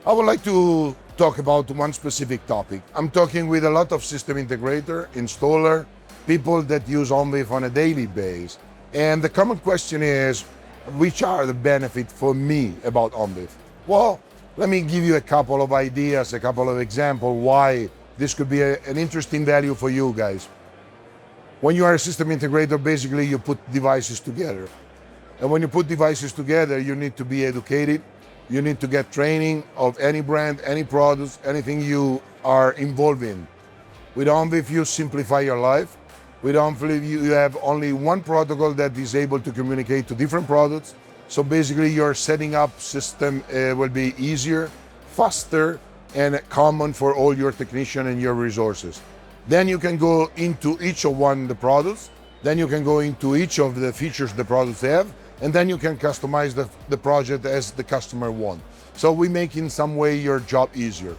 I would like to talk about one specific topic. I'm talking with a lot of system integrator, installer, people that use ONVIF on a daily basis. And the common question is, which are the benefits for me about ONVIF? Well, let me give you a couple of ideas, a couple of examples why this could be an interesting value for you guys. When you are a system integrator, basically you put devices together. And when you put devices together, you need to be educated. You need to get training of any brand, any products, anything you are involved in. With ONVIF, you simplify your life. With ONVIF, you have only one protocol that is able to communicate to different products. So basically, your setting up system will be easier, faster, and common for all your technicians and your resources. Then you can go into each of the products. Then you can go into each of the features the products have. And then you can customize the project as the customer wants. So we make in some way your job easier.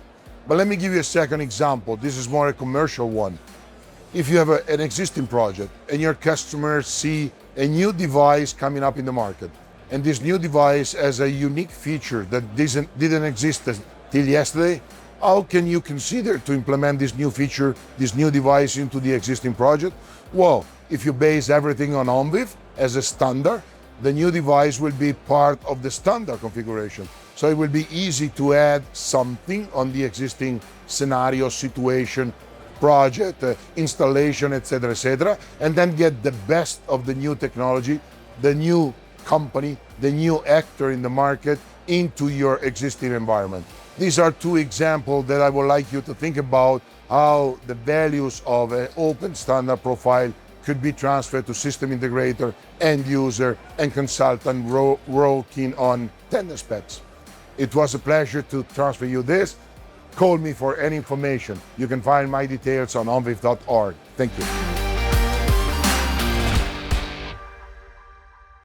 But let me give you a second example. This is more a commercial one. If you have an existing project and your customers see a new device coming up in the market, and this new device has a unique feature that didn't exist till yesterday, how can you consider to implement this new feature, this new device into the existing project? Well, if you base everything on ONVIF as a standard, the new device will be part of the standard configuration. So it will be easy to add something on the existing scenario, situation, project, installation, etc., and then get the best of the new technology, the new company, the new actor in the market into your existing environment. These are two examples that I would like you to think about how the values of an open standard profile could be transferred to system integrator, end user, and consultant working on tender specs. It was a pleasure to transfer you this. Call me for any information. You can find my details on onvif.org. Thank you.